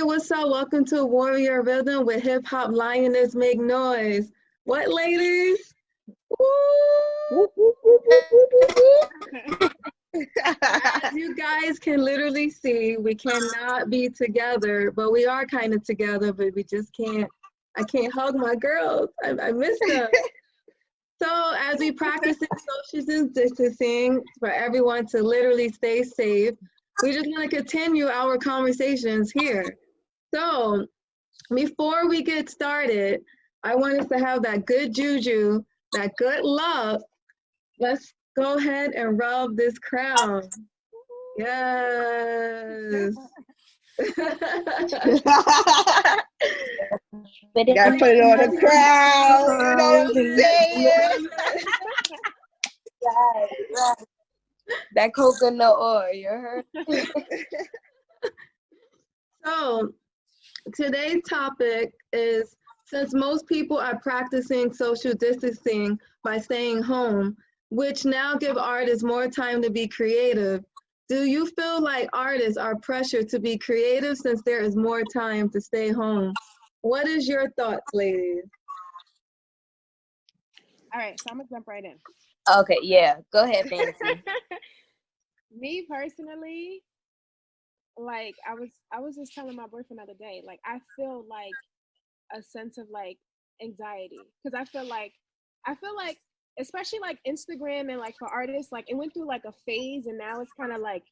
what's up? Welcome to Warrior Rhythm with Hip Hop Lioness Make Noise. What, ladies? Woo! As you guys can literally see, we cannot be together, but we are kind of together, but we just can't. I can't hug my girls. I miss them. So as we practice social distancing for everyone to literally stay safe, we just want to continue our conversations here. So before we get started, I want us to have that good juju, that good luck. Let's go ahead and rub this crown. Yes. Gotta put it on the crown. You know what I'm saying? Right. That coconut oil, you heard? So today's topic is, since most people are practicing social distancing by staying home, which now give artists more time to be creative, do you feel like artists are pressured to be creative since there is more time to stay home? What is your thoughts, ladies? All right, so I'm gonna jump right in. Okay, yeah. Go ahead, Fancy. Me personally, like I was just telling my boyfriend the other day, like I feel like a sense of like anxiety because I feel like especially like Instagram and like for artists, like it went through like a phase and now it's kind of like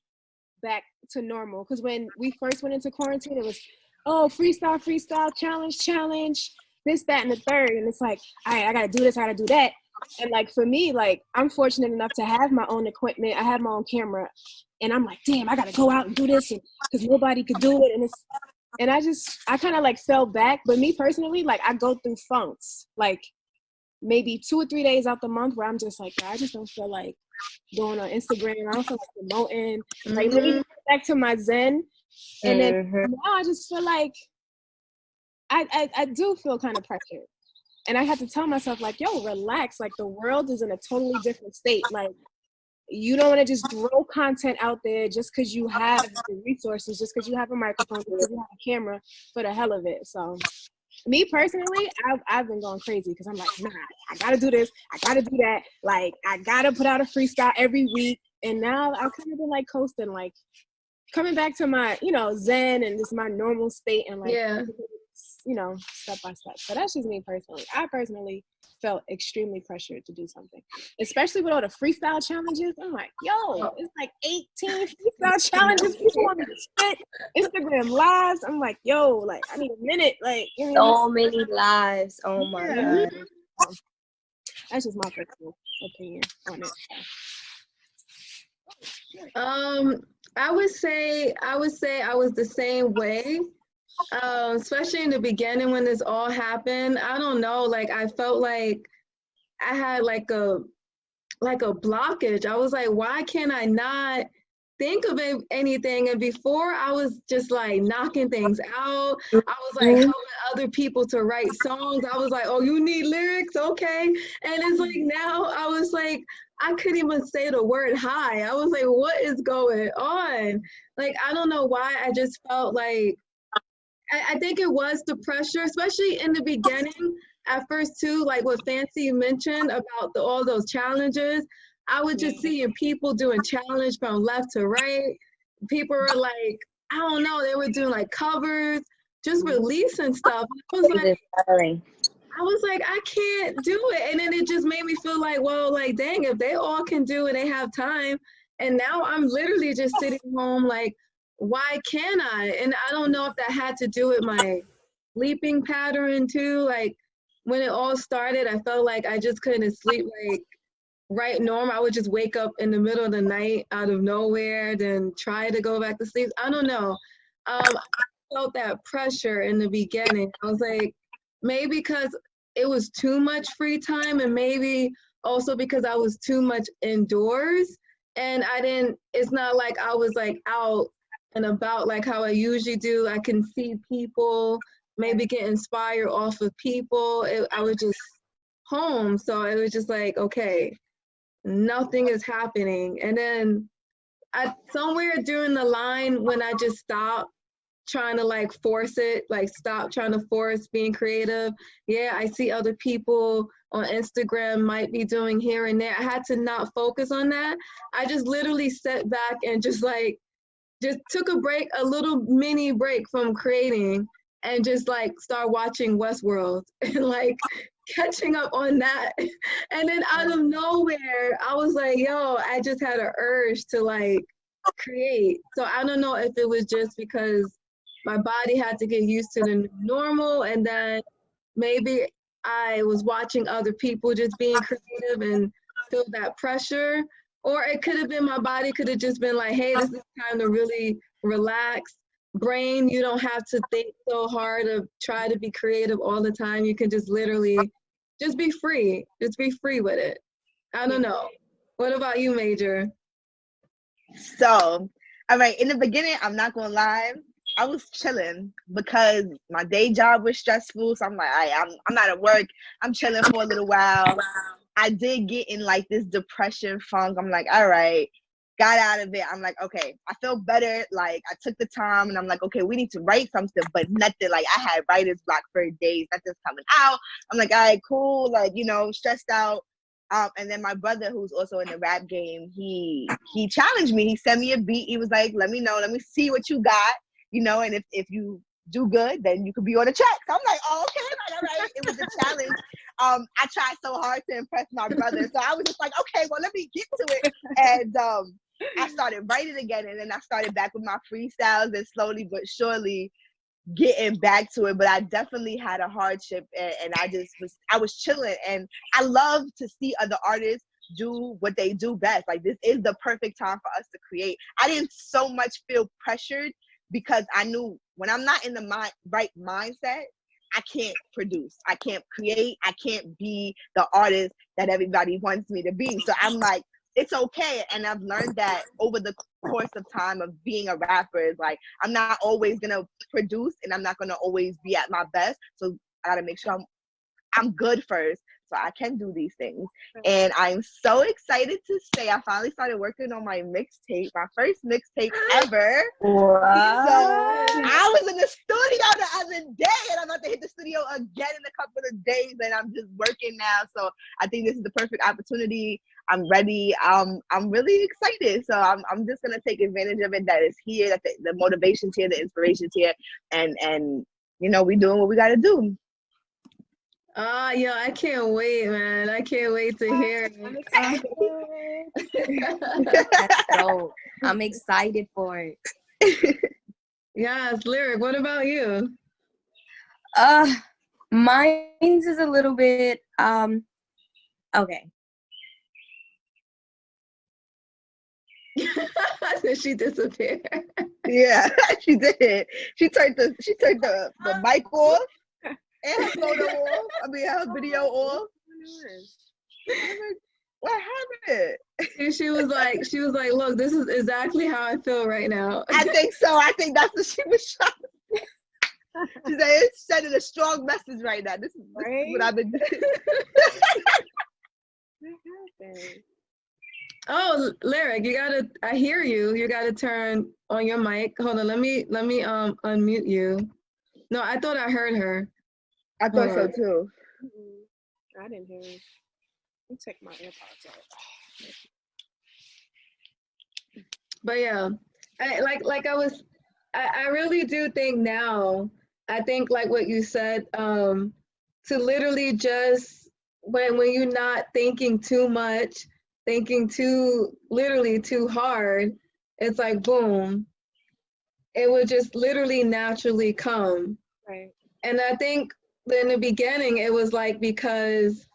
back to normal. Because when we first went into quarantine, it was freestyle, challenge, this, that, and the third, and it's like, all right, I gotta do this, I gotta do that. And like for me, like I'm fortunate enough to have my own equipment, I have my own camera, and I'm like, damn, I gotta go out and do this because nobody could do it. And I kind of like fell back. But me personally, like I go through funks, like maybe 2 or 3 days out the month where I'm just like, I just don't feel like going on Instagram. I don't feel like promoting. Like let me get back to my zen. And then now I just feel like I do feel kind of pressured. And I have to tell myself like, yo, relax. Like the world is in a totally different state. Like you don't want to just throw content out there just because you have the resources, just because you have a microphone, just because you have a camera for the hell of it. So me personally, I've been going crazy because I'm like, nah, I gotta do this, I gotta do that. Like I gotta put out a freestyle every week. And now I've kind of been like coasting, like coming back to my, zen and just my normal state and like, step by step. So that's just me personally. I personally felt extremely pressured to do something, especially with all the freestyle challenges. I'm like, yo, it's like 18 freestyle challenges. People want me to spit Instagram lives. I'm like, yo, like I need a minute. Like, so many lives. Oh my God. That's just my personal opinion on it. I would say I was the same way. Especially in the beginning when this all happened. I don't know, like I felt like I had like a blockage. I was like, why can't I not think of anything? And before I was just like knocking things out. I was like helping other people to write songs. I was like, oh, you need lyrics? Okay. And it's like now I was like, I couldn't even say the word hi. I was like, what is going on? Like, I don't know why. I just felt like, I think it was the pressure, especially in the beginning. At first, too, like what Fancy mentioned about all those challenges, I was just seeing people doing challenge from left to right. People were like, I don't know, they were doing like covers, just releasing stuff. I was like, I can't do it. And then it just made me feel like, well, like, dang, if they all can do it, they have time. And now I'm literally just sitting home like, why can't I? And I don't know if that had to do with my sleeping pattern too. Like when it all started, I felt like I just couldn't sleep like right normal. I would just wake up in the middle of the night out of nowhere, then try to go back to sleep. I don't know. I felt that pressure in the beginning. I was like, maybe because it was too much free time and maybe also because I was too much indoors and it's not like I was like out and about like how I usually do. I can see people, maybe get inspired off of people. I was just home, so it was just like, okay, nothing is happening. And then somewhere during the line when I just stopped trying to like force it, like stop trying to force being creative. Yeah, I see other people on Instagram might be doing here and there. I had to not focus on that. I just literally sat back and just took a break, a little mini break from creating, and just like start watching Westworld and like catching up on that. And then out of nowhere, I was like, yo, I just had an urge to like create. So I don't know if it was just because my body had to get used to the new normal, and then maybe I was watching other people just being creative and feel that pressure. Or it could have been my body could have just been like, hey, this is time to really relax. Brain, you don't have to think so hard or try to be creative all the time. You can just literally just be free. Just be free with it. I don't know. What about you, Major? So, all right, in the beginning, I'm not gonna lie, I was chilling because my day job was stressful. So I'm like, I'm not at work. I'm chilling for a little while. I did get in like this depression funk. I'm like, all right, got out of it. I'm like, okay, I feel better. Like I took the time and I'm like, okay, we need to write something, but nothing. Like I had writer's block for days. Nothing's coming out. I'm like, all right, cool. Like, you know, stressed out. And then my brother, who's also in the rap game, he challenged me. He sent me a beat. He was like, let me know. Let me see what you got. You know, and if you do good, then you could be on a track. So I'm like, oh, okay, all right. It was a challenge. I tried so hard to impress my brother. So I was just like, okay, well, let me get to it. And I started writing again. And then I started back with my freestyles and slowly but surely getting back to it. But I definitely had a hardship. And I was chilling. And I love to see other artists do what they do best. Like this is the perfect time for us to create. I didn't so much feel pressured because I knew when I'm not in the right mindset, I can't produce, I can't create, I can't be the artist that everybody wants me to be. So I'm like, it's okay. And I've learned that over the course of time of being a rapper is like, I'm not always gonna produce and I'm not gonna always be at my best. So I gotta make sure I'm good first so I can do these things. And I'm so excited to say I finally started working on my mixtape, my first mixtape ever. Wow. So I was in the studio the other day and I'm about to hit the studio again in a couple of days and I'm just working now. So I think this is the perfect opportunity. I'm ready. I'm really excited. So I'm just gonna take advantage of it that it's here, that the motivation's here, the inspiration's here, and you know, we doing what we gotta do. Yeah, I can't wait, man. I can't wait to hear I'm it. excited. That's dope. I'm excited for it. Yes, Lyric, what about you? Mine's is a little bit okay. Did she disappear? Yeah, she did. She turned the mic off and her photo off. I mean, her video off. What happened? She was like, look, this is exactly how I feel right now. I think so. I think that's what she was trying. She said it's sending a strong message right now. This is what I've been doing. What happened? Oh, Lyric, I hear you. You gotta turn on your mic. Hold on, let me unmute you. No, I thought I heard her. I thought so too. I didn't hear it. Let me take my AirPods out. But yeah, I really do think now, I think like what you said, to literally just when you're not thinking too much, thinking literally too hard, it's like boom, it would just literally naturally come. Right. And I think in the beginning it was like because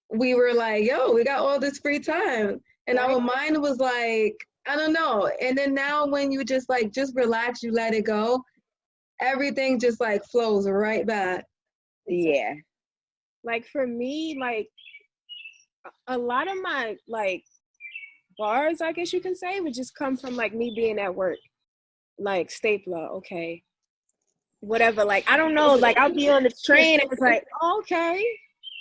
we were like, yo, we got all this free time. And our mind was like, I don't know. And then now when you just relax, you let it go, everything just like flows right back. Yeah. Like for me, like a lot of my like bars, I guess you can say, would just come from like me being at work. Like stapler, okay. Whatever, like I don't know, like I'll be on the train and it's like, oh, okay.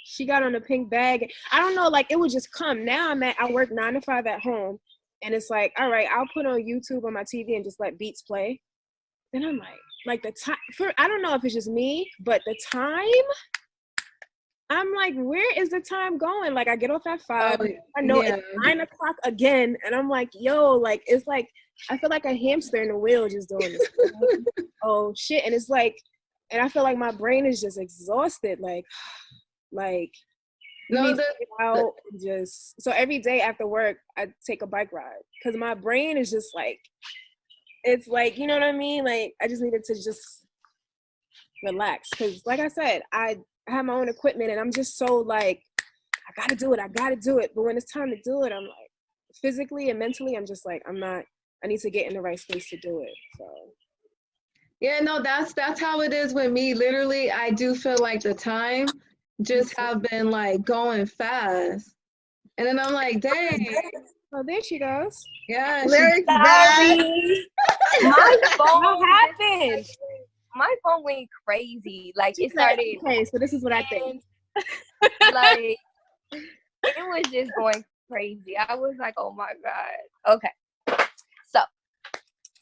She got on a pink bag. I don't know, like it would just come. Now I work 9 to 5 at home and it's like, all right, I'll put on YouTube on my TV and just let beats play. Then I'm like, like the time, I don't know if it's just me, but the time, I'm like, where is the time going? Like, I get off at 5. Oh, I know yeah. it's 9 o'clock again. And I'm like, yo, like, it's like, I feel like a hamster in a wheel just doing this. Oh, shit. And it's like, and I feel like my brain is just exhausted. Like, you No, need to get out and just, so every day after work, I take a bike ride. Because my brain is just like, it's like, you know what I mean? Like, I just needed to just relax. Because, like I said, I have my own equipment and I'm just so like, I gotta do it. But when it's time to do it, I'm like, physically and mentally, I'm just like, I need to get in the right space to do it. So. Yeah, no, that's how it is with me. Literally, I do feel like the time just have been like going fast. And then I'm like, dang. Oh, there she goes. Yeah, Lyrics bad. My phone, What happened? my phone went crazy. Like it started. Okay, so this is what I think. Like it was just going crazy. I was like, oh my God. Okay. So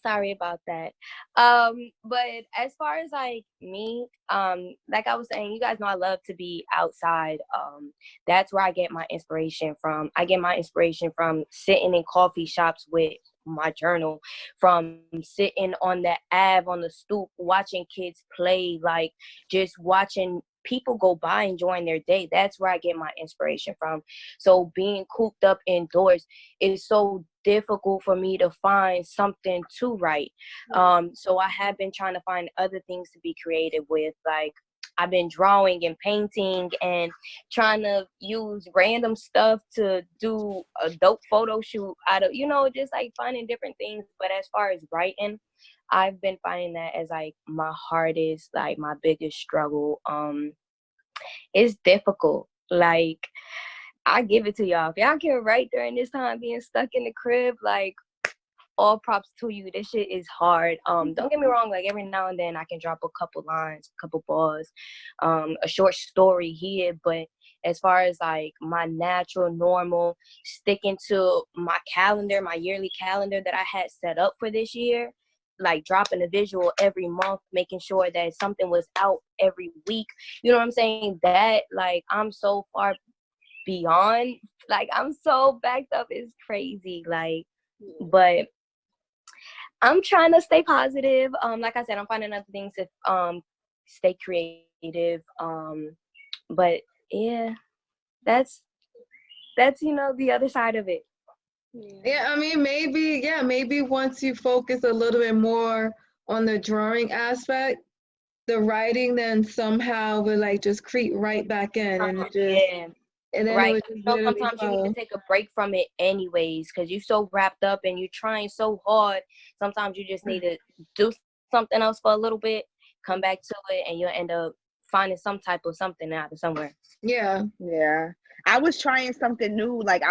sorry about that. But as far as like me, like I was saying, you guys know I love to be outside. That's where I get my inspiration from. I get my inspiration from sitting in coffee shops with my journal, from sitting on the Ave on the stoop watching kids play, like just watching people go by enjoying their day. That's where I get my inspiration from. So being cooped up indoors is so difficult for me to find something to write. So I have been trying to find other things to be creative with. Like I've been drawing and painting and trying to use random stuff to do a dope photo shoot out of, just like finding different things. But as far as writing, I've been finding that as like my hardest, like my biggest struggle. It's difficult. Like I give it to y'all. If y'all can write during this time being stuck in the crib, like all props to you. This shit is hard. Don't get me wrong, like every now and then I can drop a couple lines, a couple bars, a short story here, but as far as like my natural, normal, sticking to my calendar, my yearly calendar that I had set up for this year, like dropping a visual every month, making sure that something was out every week, you know what I'm saying? That, like, I'm so far beyond, like, I'm so backed up, it's crazy, like, but I'm trying to stay positive. Like I said, I'm finding other things to stay creative. But yeah, that's the other side of it. Yeah, I mean, maybe once you focus a little bit more on the drawing aspect, the writing then somehow will like just creep right back in and it just, Yeah. and then Right. it would just literally Sometimes you flow. need to take a break from it anyways, because you're so wrapped up and you're trying so hard. Sometimes you just need to do something else for a little bit, come back to it, and you'll end up finding some type of something out of somewhere. Yeah. I was trying something new. Like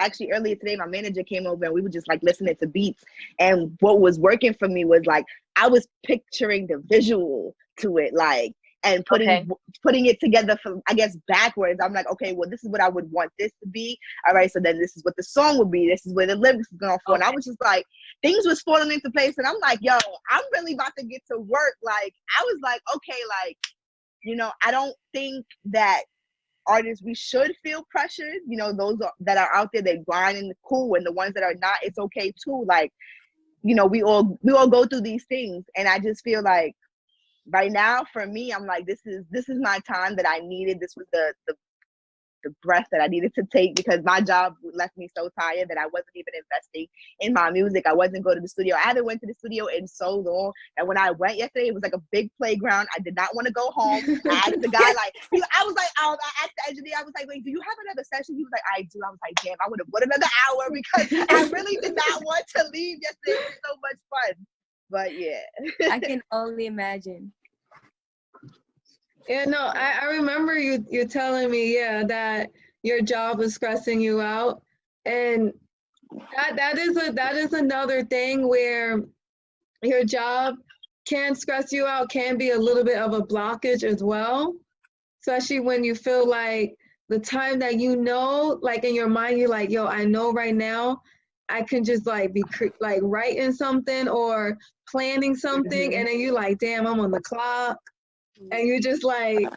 actually earlier today, my manager came over and we were just like listening to beats. And what was working for me was like I was picturing the visual to it, like, and putting it together from, I guess, backwards. I'm like, okay, well, this is what I would want this to be. All right, so then this is what the song would be. This is where the lyrics is going for. And I was just like, things was falling into place. And I'm like, yo, I'm really about to get to work. Like, I was like, okay, like, I don't think that artists, we should feel pressured. Those that are out there, they grind and cool, and the ones that are not, it's okay too. Like, we all go through these things, and I just feel like right now for me, I'm like, this is my time that I needed. This was the breath that I needed to take, because my job left me so tired that I wasn't even investing in my music. I wasn't going to the studio. I haven't went to the studio in so long. And when I went yesterday, it was like a big playground. I did not want to go home. I asked the guy, like, I asked the engineer, I was like, wait, do you have another session? He was like, I do. I was like, damn, I would have put another hour, because I really did not want to leave yesterday. It was so much fun. But yeah. I can only imagine. Yeah, no, I remember you telling me, that your job was stressing you out. And that is another thing where your job can stress you out, can be a little bit of a blockage as well. Especially when you feel like the time that like in your mind, you're like, yo, I know right now I can just like be like writing something or planning something, and then you like, damn, I'm on the clock, and you just like,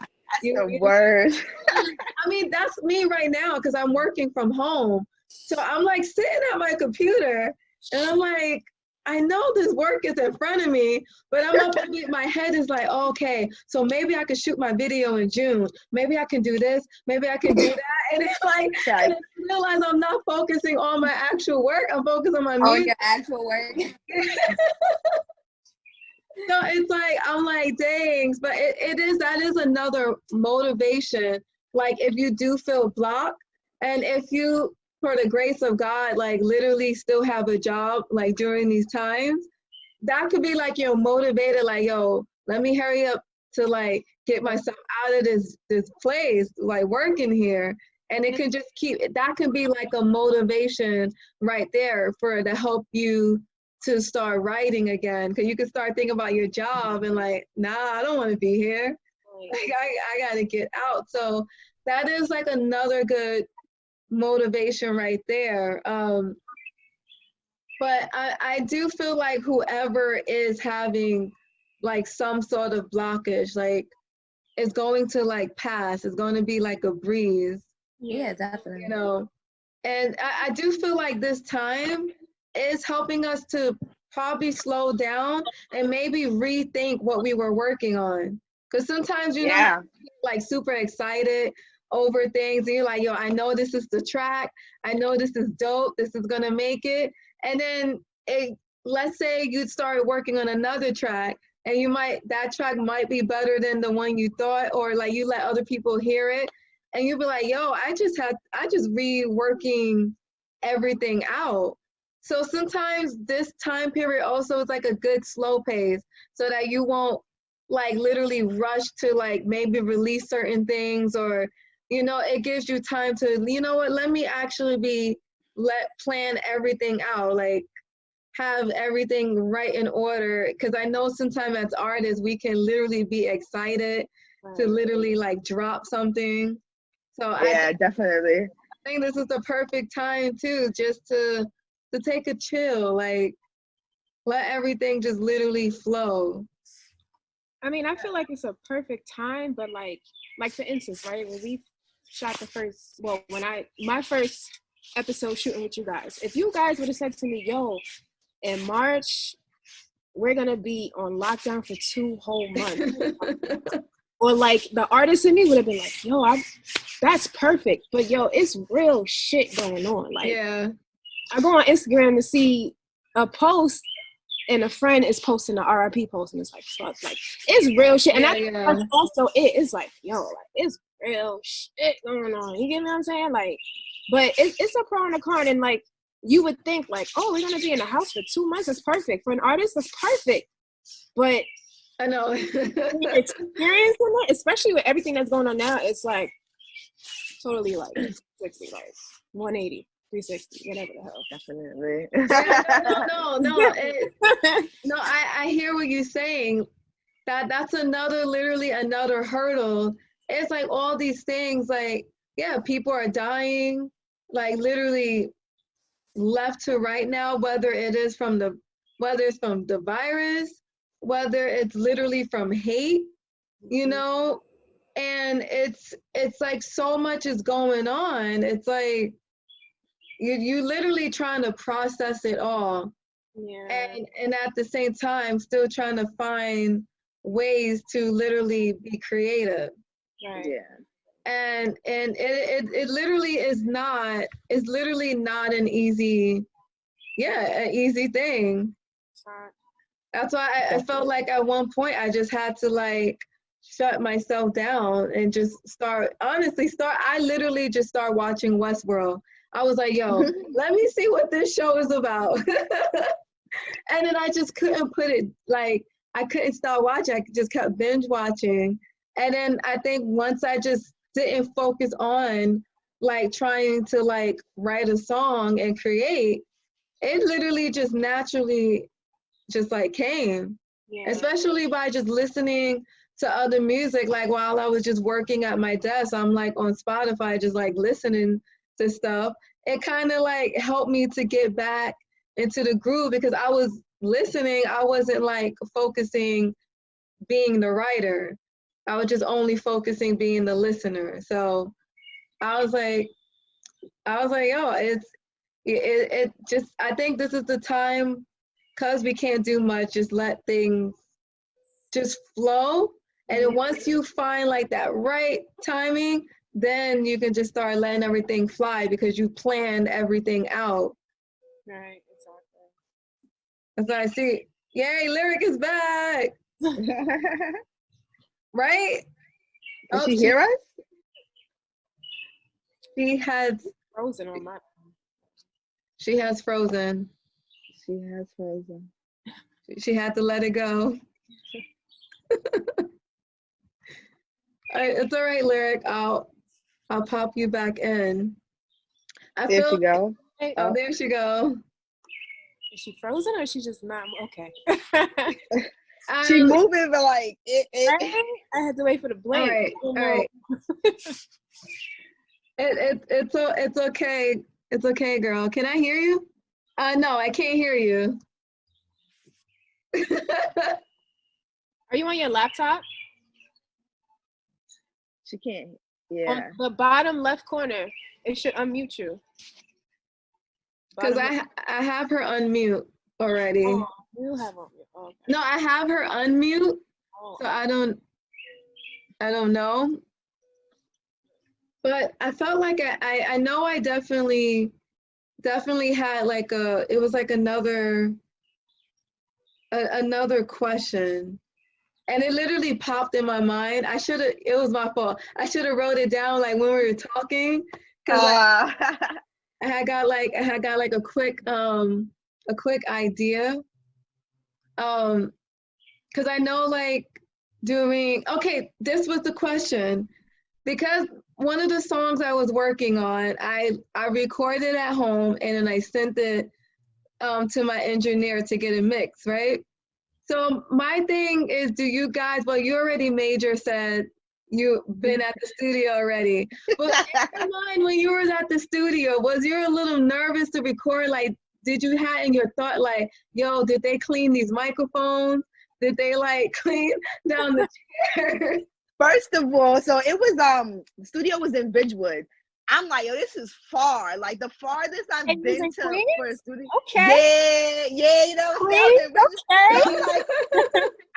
The word. I mean, that's me right now because I'm working from home. So I'm like sitting at my computer and I'm like, I know this work is in front of me, but I'm up and my head is like, oh, okay, so maybe I could shoot my video in June. Maybe I can do this. Maybe I can do that. And it's like, and I realize I'm not focusing on my actual work. I'm focused on my music. On your actual work. So it's like, I'm like, dang, but that is another motivation. Like if you do feel blocked, and if you, for the grace of God, like literally still have a job, like during these times, that could be like, you're motivated, like, yo, let me hurry up to like get myself out of this place, like working here. And it can just that can be like a motivation right there to help you to start writing again, because you can start thinking about your job and like, nah, I don't want to be here. Like I gotta get out. So that is like another good motivation right there. But I do feel like whoever is having like some sort of blockage, like it's going to like pass. It's going to be like a breeze. Yeah, definitely. You know, and I do feel like this time is helping us to probably slow down and maybe rethink what we were working on. Because sometimes, you know, like super excited over things and you're like, yo, I know this is the track. I know this is dope. This is going to make it. And then let's say you started working on another track and that track might be better than the one you thought, or like you let other people hear it. And you'll be like, yo, I just reworking everything out. So sometimes this time period also is like a good slow pace so that you won't like literally rush to like maybe release certain things, or, you know, it gives you time to, you know what, let me actually plan everything out, like have everything right in order. Because I know sometimes as artists, we can literally be excited to literally like drop something. So definitely. I think this is the perfect time too, just to take a chill, like let everything just literally flow. I mean, I feel like it's a perfect time, but like for instance, right, when we shot my first episode shooting with you guys, if you guys would have said to me, yo, in March, we're gonna be on lockdown for 2 whole months. Or like the artist in me would have been like, yo, that's perfect. But yo, it's real shit going on. Like, I go on Instagram to see a post and a friend is posting the RIP post, and it's like, fuck, like it's real shit. And that's also it. It's like, yo, like it's real shit going on. You get what I'm saying? Like, but it's a pro and a con, and like you would think like, oh, we're gonna be in the house for 2 months. That's perfect for an artist. That's perfect. But I know experiencing it, especially with everything that's going on now, it's like totally like 60, like 180. 360, whatever the hell. Definitely. No, I hear what you're saying. That's literally another hurdle. It's like all these things, like, yeah, people are dying, like literally left to right now, whether it's from the virus, whether it's literally from hate, you know, and it's like so much is going on. It's like you literally trying to process it all, and at the same time still trying to find ways to literally be creative. Right. And it literally is not. It's literally not an easy thing. That's why I felt like at one point I just had to like shut myself down and just I literally just start watching Westworld. I was like, yo, let me see what this show is about. And then I just couldn't put it, like, I couldn't stop watching. I just kept binge watching. And then I think once I just didn't focus on like trying to like write a song and create, it literally just naturally just like came. Especially by just listening to other music. Like while I was just working at my desk, I'm like on Spotify just like listening to stuff, it kind of like helped me to get back into the groove because I was listening. I wasn't like focusing being the writer. I was just only focusing being the listener. So I was like, yo, it just, I think this is the time, because we can't do much, just let things just flow. And then once you find like that right timing, then you can just start letting everything fly because you planned everything out. Right, exactly. That's what I see. Yay, Lyric is back. Right? Did she hear us? She has Frozen on my. She has frozen. She has frozen. She had to let it go. It's all right, Lyric. I'll pop you back in. There she go. Oh, there she go. Is she frozen or is she just not okay? She moving, but like I had to wait for the blink. All right. It's okay. It's okay, girl. Can I hear you? No, I can't hear you. Are you on your laptop? She can't. Yeah. On the bottom left corner, it should unmute you. Because I have her unmute already. Oh, you have unmute. Oh, okay. No, I have her unmute. Oh. So I don't know. But I felt like I know I definitely had like it was like another question. And it literally popped in my mind. It was my fault. I should have wrote it down like when we were talking. Cause I had got like a quick idea. Cause I know like this was the question. Because one of the songs I was working on, I recorded at home and then I sent it to my engineer to get it mixed, right? So my thing is, do you guys, well, you already major said you've been at the studio already. But in mind, when you were at the studio, was you a little nervous to record? Like, did you have in your thought, like, yo, did they clean these microphones? Did they like clean down the chairs? First of all, so it was the studio was in Bridgewood. I'm like, yo, this is far. Like the farthest I've been to for a studio. Okay. Yeah, you know. Okay.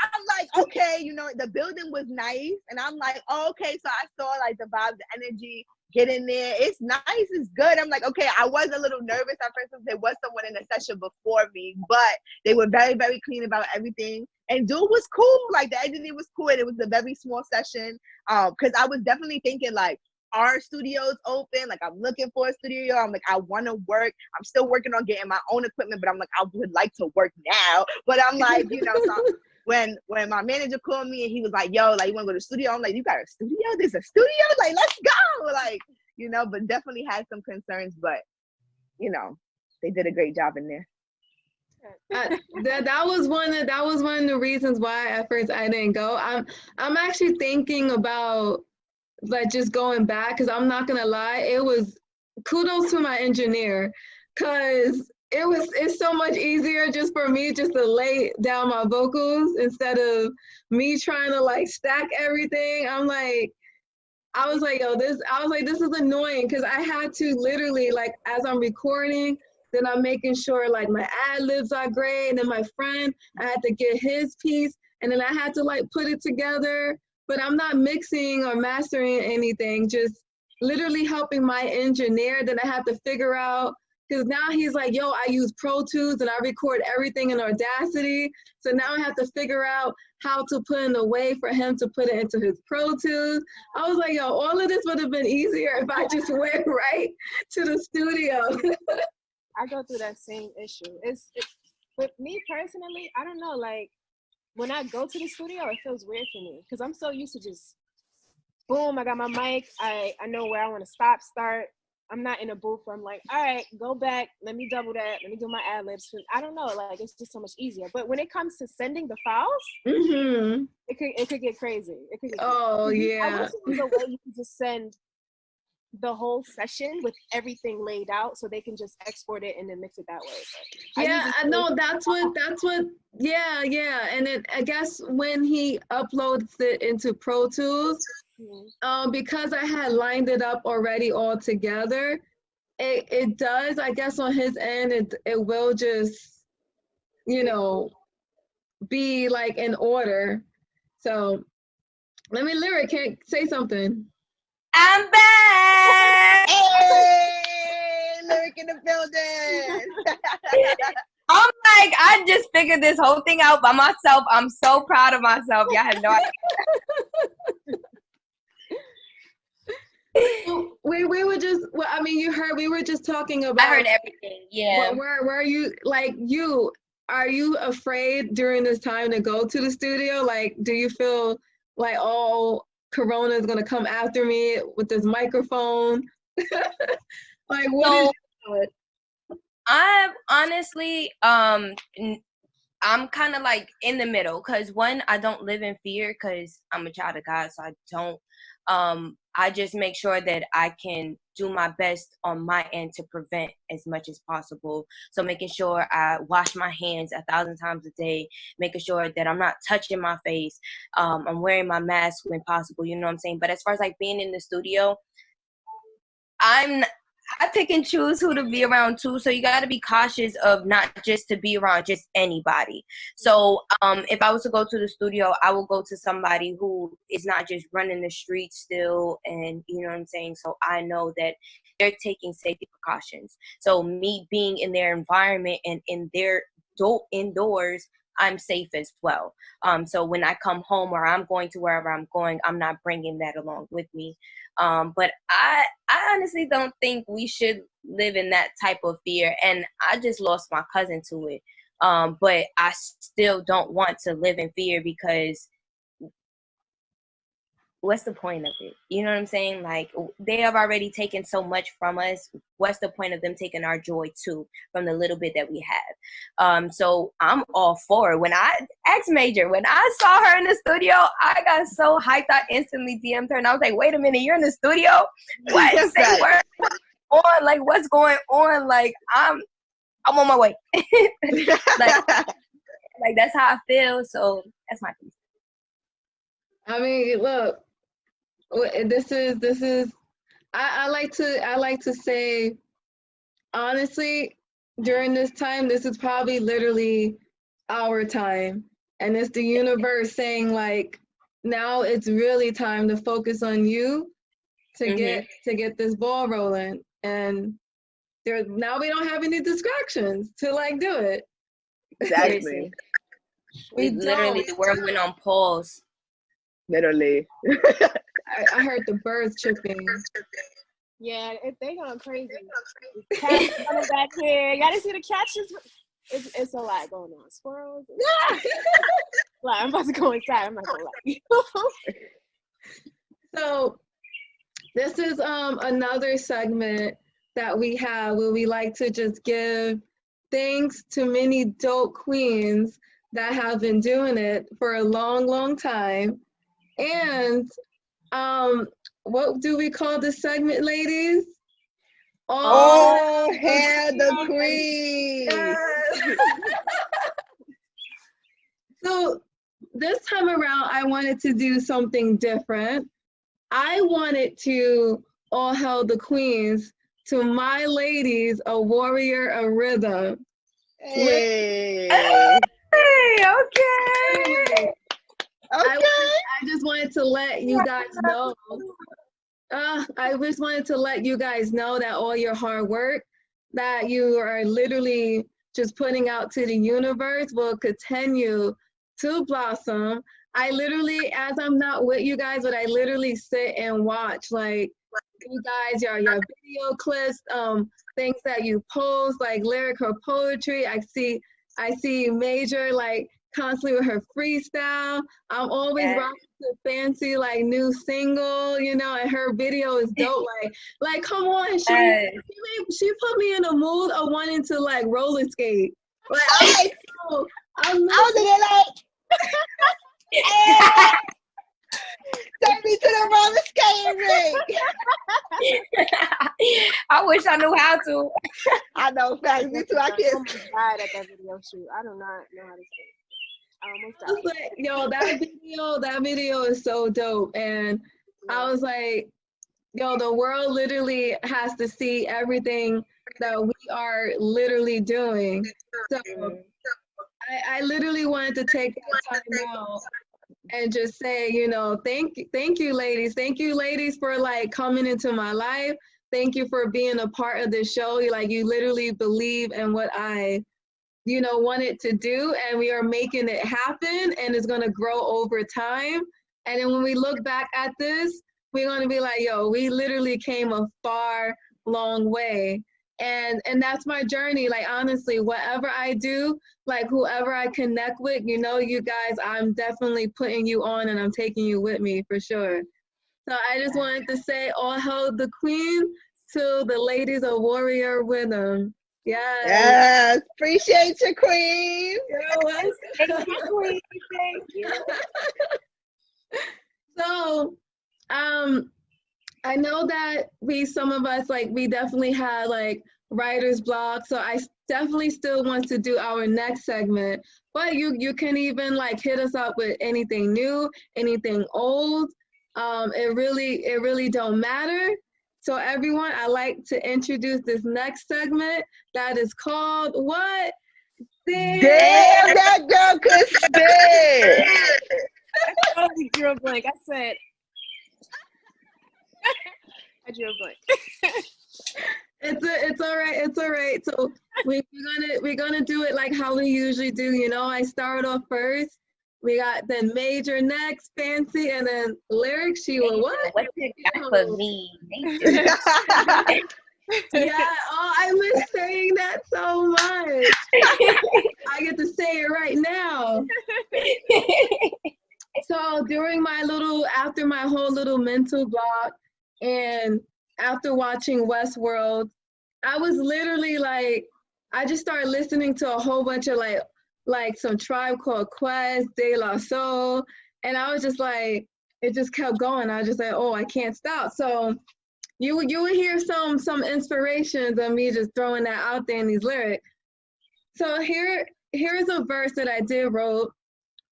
I'm like, okay, you know, the building was nice, and I'm like, oh, okay, so I saw like the vibe, the energy, get in there. It's nice, it's good. I'm like, okay, I was a little nervous at first because there was someone in the session before me, but they were very, very clean about everything. And dude was cool. Like the engineer was cool, and it was a very small session. Because I was definitely thinking like, our studio's open. Like I'm looking for a studio. I'm like, I want to work. I'm still working on getting my own equipment, but I'm like, I would like to work now. But I'm like, you know, so when my manager called me and he was like, yo, like you want to go to the studio? I'm like, you got a studio? There's a studio? Like, let's go. Like, you know, but definitely had some concerns, but you know, they did a great job in there. That was one of the reasons why at first I didn't go. I'm actually thinking about like just going back, because I'm not gonna lie, it was kudos to my engineer, because it's so much easier just for me just to lay down my vocals instead of me trying to like stack everything. I was like, this is annoying, because I had to literally, like, as I'm recording, then I'm making sure like my ad libs are great, and then my friend, I had to get his piece, and then I had to like put it together. But I'm not mixing or mastering anything, just literally helping my engineer. Then I have to figure out, because now he's like, yo, I use Pro Tools and I record everything in Audacity. So now I have to figure out how to put in a way for him to put it into his Pro Tools. I was like, yo, all of this would have been easier if I just went right to the studio. I go through that same issue. It's with me personally, I don't know, like, when I go to the studio, it feels weird for me because I'm so used to just, boom, I got my mic. I know where I want to stop, start. I'm not in a booth where I'm like, all right, go back. Let me double that. Let me do my ad libs. I don't know. Like, it's just so much easier. But when it comes to sending the files, it could get crazy. Oh, yeah. I wish it was a way you could just send the whole session with everything laid out so they can just export it and then mix it that way. But yeah, I know that's what yeah, and then I guess when he uploads it into Pro Tools, because I had lined it up already all together, it does, I guess on his end, it will just, you know, be like in order. So let me Lyric, can't say something. I'm back. Hey, Lyric in the building. I'm like, I just figured this whole thing out by myself. I'm so proud of myself. Y'all have no idea. We were just, well, I mean, you heard, we were just talking about. I heard everything. Yeah. Where are you, like, are you afraid during this time to go to the studio? Like, do you feel like, oh, Corona is gonna come after me with this microphone? Like, what is it? I'm honestly, I'm kind of like in the middle, because one, I don't live in fear because I'm a child of God, so I don't. I just make sure that I can do my best on my end to prevent as much as possible. So making sure I wash my hands 1,000 times a day, making sure that I'm not touching my face. I'm wearing my mask when possible, you know what I'm saying? But as far as like being in the studio, I pick and choose who to be around too. So you got to be cautious of not just to be around just anybody. So if I was to go to the studio, I will go to somebody who is not just running the streets still. And you know what I'm saying? So I know that they're taking safety precautions. So me being in their environment and in their indoors, I'm safe as well. So when I come home or I'm going to wherever I'm going, I'm not bringing that along with me. But I honestly don't think we should live in that type of fear. And I just lost my cousin to it. But I still don't want to live in fear, because what's the point of it? You know what I'm saying? Like, they have already taken so much from us. What's the point of them taking our joy too from the little bit that we have? So I'm all for it. When I saw her in the studio, I got so hyped. I instantly DM'd her and I was like, wait a minit, you're in the studio? What? Say word on, like, what's going on? Like, I'm on my way. like that's how I feel. So that's my piece. I mean, look, this is I like to say, honestly, during this time, this is probably literally our time, and it's the universe saying, like, now it's really time to focus on you to get this ball rolling, and now we don't have any distractions to like do it. Exactly. Literally, the world went on pause. Literally. I heard the birds chirping. Yeah, they going crazy. Cats running back here. You gotta see the cats. It's a lot going on. Squirrels. Like, I'm about to go inside. I'm not gonna lie. So this is another segment that we have where we like to just give thanks to many dope queens that have been doing it for a long, long time. And what do we call this segment, ladies? All hail the queen. Yes. So this time around, I wanted to do something different. I wanted to all hail the queens to my ladies, a warrior of rhythm. Hey. Hey, okay. I just wanted to let you guys know. I just wanted to let you guys know that all your hard work that you are literally just putting out to the universe will continue to blossom. I literally, as I'm not with you guys, but I literally sit and watch, like, you guys, your video clips, things that you post, like lyric or poetry. I see Major, like, constantly with her freestyle. I'm always rocking the fancy, like, new single, you know, and her video is dope. Like come on, she put me in a mood of wanting to, like, roller skate. Like, I'm I was in it like, Take me to the roller skating rink. I wish I knew how to. I know, facts. Me too. I I can't. almost died at that video shoot. I do not know how to skate. I almost I was died. like, yo, that video is so dope. And I was like, yo, the world literally has to see everything that we are literally doing. So I literally wanted to take that time out and just say, you know, thank you, ladies. Thank you, ladies, for like coming into my life. Thank you for being a part of this show. Like, you literally believe in what I, you know, wanted to do, and we are making it happen, and it's gonna grow over time. And then when we look back at this, we're gonna be like, yo, we literally came a far, long way. And that's my journey. Like, honestly, whatever I do, like whoever I connect with, you know, you guys, I'm definitely putting you on and I'm taking you with me for sure. So I just wanted to say all hail the queen to the ladies of Warrior Rhythm. Yes. Yes. Appreciate you, queen. Thank you, Queen. Thank you. So, I know that some of us, like, we definitely had like writer's block. So I definitely still want to do our next segment, but you can even like hit us up with anything new, anything old. It really don't matter. So everyone, I like to introduce this next segment that is called what? Damn, that girl could spit. I totally drew a blank. I said, I drew a blank. It's all right. It's all right. So we're gonna do it like how we usually do. You know, I start off first. We got then major next, fancy, and then lyrics. She will what? What you got for me? Yeah. Oh, I miss saying that so much. I get to say it right now. So after my whole little mental block, and after watching Westworld, I was literally like, I just started listening to a whole bunch of like some Tribe Called Quest, De La Soul, and I was just like, it just kept going. I was just like, oh, I can't stop. So you would hear some inspirations of me just throwing that out there in these lyrics. So here's a verse that I did wrote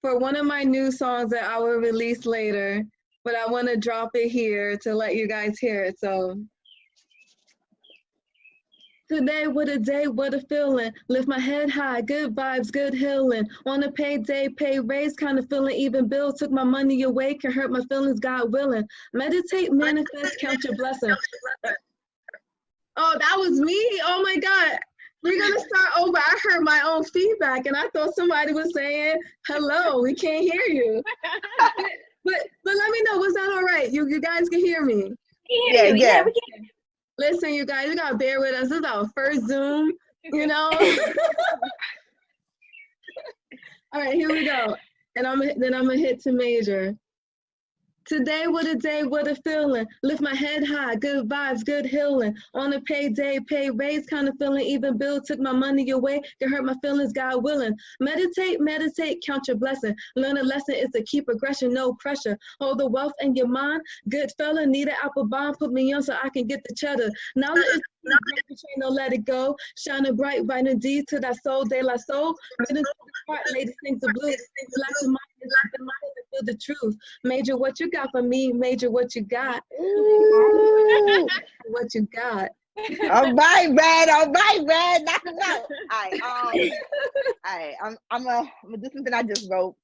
for one of my new songs that I will release later, but I want to drop it here to let you guys hear it. So today, what a day, what a feeling. Lift my head high, good vibes, good healing. On a payday, pay raise, kind of feeling even bill. Took my money away, can hurt my feelings, God willing. Meditate, manifest, count your blessing. Oh, that was me? Oh my God. We're gonna start over. I heard my own feedback and I thought somebody was saying, hello, we can't hear you. But let me know, was that all right? You guys can hear me? Yeah, we can. Listen, you guys, you gotta bear with us. This is our first Zoom, you know? All right, here we go. And I'm gonna hit to major. Today, what a day, what a feeling. Lift my head high, good vibes, good healing. On a payday, pay raise, kind of feeling even bill. Took my money away, can hurt my feelings, God willing. Meditate, count your blessing. Learn a lesson is to keep progression, no pressure. Hold the wealth in your mind. Good fella, need an apple bomb, put me on so I can get the cheddar. Knowledge is no let it go. Shining bright, vitamin D to that soul, de la soul. Written to the heart, ladies sing the blues. Black and mind, feel the truth. Major, what you got for me? Major, what you got? Ooh. What you got? All right, Red. Knock him out. All right. I'm gonna do something I just wrote.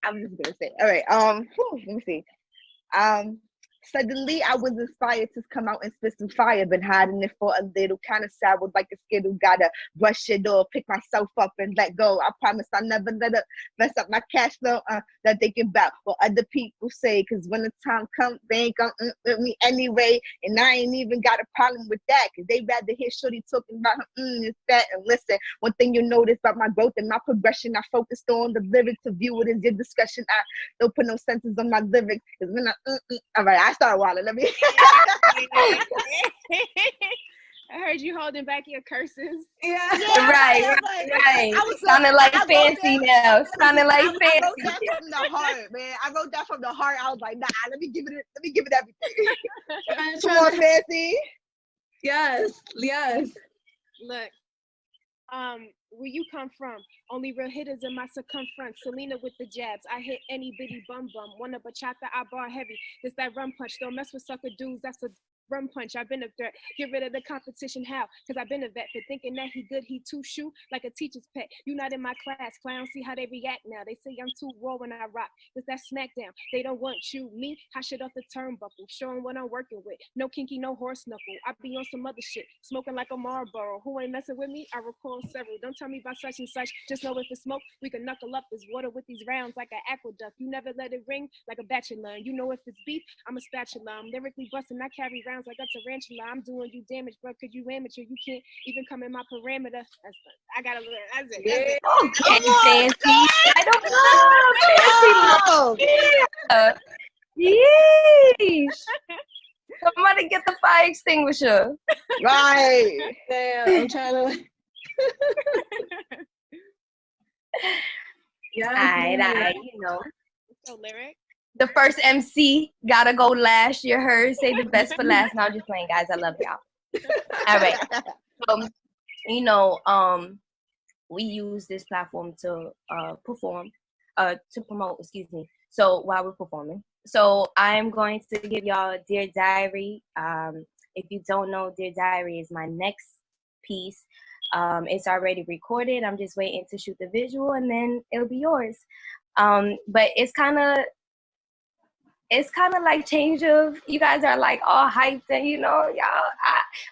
I'm just gonna say. All right. Let me see. Suddenly I was inspired to come out and spit some fire. Been hiding it for a little, kind of sour like a skittle. Gotta brush it off, pick myself up and let go. I promise I never let it mess up my cash flow. That thinking about what other people say. Cause when the time comes, they ain't gonna with me anyway. And I ain't even got a problem with that. Cause they rather hear shorty talking about it's that. And listen, one thing you notice about my growth and my progression, I focused on the lyrics to view it as your discussion. I don't put no sentences on my lyrics. Cause when all right, I started wilding. Let me. I heard you holding back your curses. Yeah. Right. I was Sounding like I wrote fancy that- now. Sounding like I wrote fancy. that from the heart, man. I wrote that from the heart. I was like, nah, let me give it everything. Come on, fancy. Yes. Look, where you come from? Only real hitters in my circumference. Selena with the jabs. I hit any bitty bum. Wanna bachata, I bar heavy. This that rum punch. Don't mess with sucker dudes. That's a rum punch. I've been a threat. Get rid of the competition. How? Cause I've been a vet for thinking that he good. He too shoe like a teacher's pet. You not in my class. Clown, see how they react now. They say I'm too raw when I rock. It's that smackdown. They don't want you. Me, I shit off the turnbuckle. Showing what I'm working with. No kinky, no horse knuckle. I be on some other shit. Smoking like a Marlboro. Who ain't messing with me? I recall several. Don't tell me about such and such. Just know if it's smoke, we can knuckle up. There's water with these rounds like an aqueduct. You never let it ring like a bachelor. You know if it's beef, I'm a spatula. I'm lyrically busting. I carry rounds like a tarantula. I'm doing you damage, bro. Cause you amateur. You can't even come in my parameter. That's I gotta learn. That's it. Okay, fancy. I don't know. Fancy. Yeah. Yeesh. Somebody get the fire extinguisher. Right. Damn, I'm trying to. Alright, you know. So lyric. The first MC gotta go last. You heard, say the best for last. No, I'm just playing, guys. I love y'all. All right. You know, we use this platform to to promote, excuse me. So while we're performing. So I'm going to give y'all Dear Diary. If you don't know, Dear Diary is my next piece. It's already recorded. I'm just waiting to shoot the visual and then it'll be yours. But it's kind of like change of, you guys are like all hyped and you know, y'all,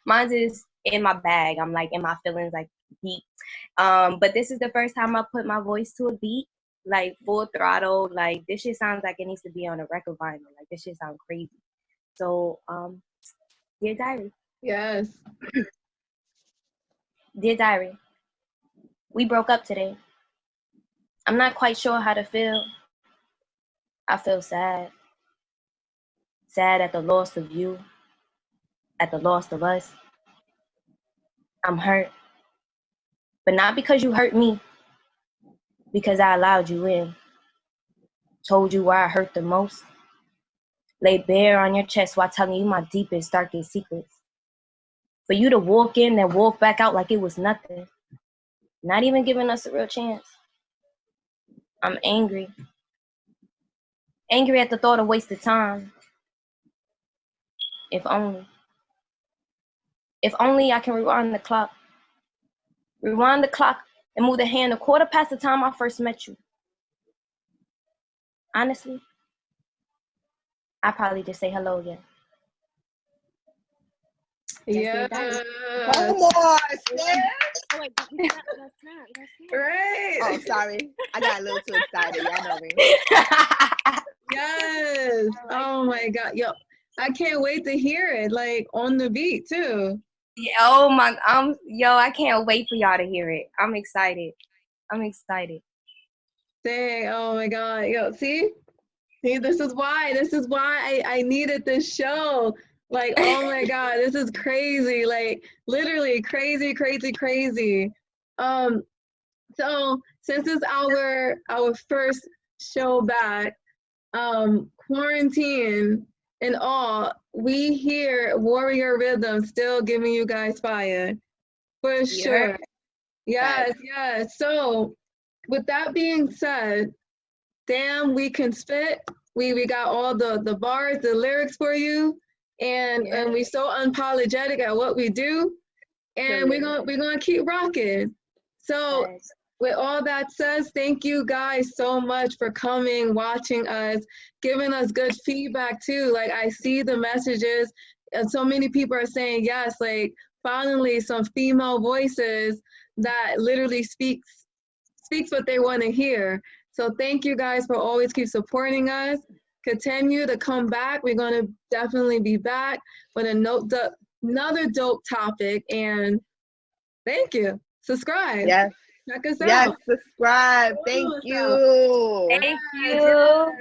mine's is in my bag. I'm like in my feelings, like deep. But this is the first time I put my voice to a beat, like full throttle. Like this shit sounds like it needs to be on a record vinyl. Like this shit sounds crazy. So, Dear Diary. Yes. Dear Diary, we broke up today. I'm not quite sure how to feel. I feel sad. Sad at the loss of you, at the loss of us. I'm hurt. But not because you hurt me, because I allowed you in. Told you where I hurt the most. Lay bare on your chest while telling you my deepest, darkest secrets. For you to walk in and walk back out like it was nothing. Not even giving us a real chance. I'm angry. Angry at the thought of wasted time. If only I can rewind the clock. Rewind the clock and move the hand a quarter past the time I first met you. Honestly, I probably just say hello again. Yeah. Come on, sis. Oh, wait, that's not. Right. Oh, sorry. I got a little too excited. Y'all know me. Yes. Oh my God. Yo, I can't wait to hear it. Like on the beat too. Yeah, oh my, I can't wait for y'all to hear it. I'm excited. Dang. Oh my God. Yo, see, this is why I needed this show. Like, oh my God, this is crazy. Like, literally crazy. So since it's our first show back, quarantine and all, we hear Warrior Rhythm still giving you guys fire. For sure. Yes. So with that being said, damn, we can spit. We got all the bars, the lyrics for you, and we so unapologetic at what we do, and we're gonna keep rocking. So with all that says, thank you guys so much for coming, watching us, giving us good feedback too. Like I see the messages, and so many people are saying yes. Like finally, some female voices that literally speaks what they want to hear. So thank you guys for always keep supporting us. Continue to come back. We're going to definitely be back with another dope topic. And thank you. Subscribe. Yes. Check us Yes, out. subscribe. Thank you. Thank you.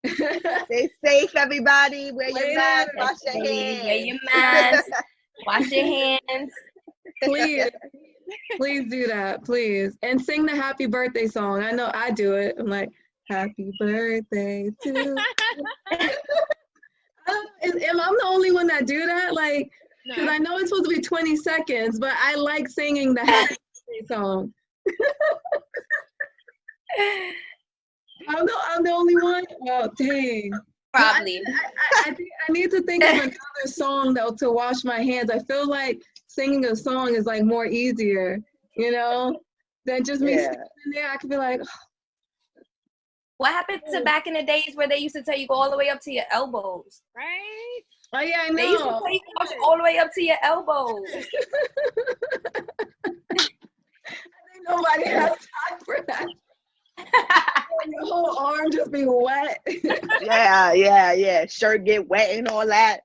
Yes. Stay safe, everybody. Wear your mask. Wash your Wear hands. your mask. Wash your hands. Please, please do that, please. And sing the happy birthday song. I know I do it. I'm like, happy birthday to am I the only one that do that? Like, because No. I know it's supposed to be 20 seconds, but I like singing the happy birthday song. I'm the only one? Well, dang. Probably. I think I need to think of another song though to wash my hands. I feel like singing a song is like more easier, you know, than just me standing there. I could be like, What happened to back in the days where they used to tell you go all the way up to your elbows? Right? oh yeah, I know. They used to tell you wash all the way up to your elbows. I think nobody has time for that. Your whole arm just be wet. Yeah. Shirt get wet and all that.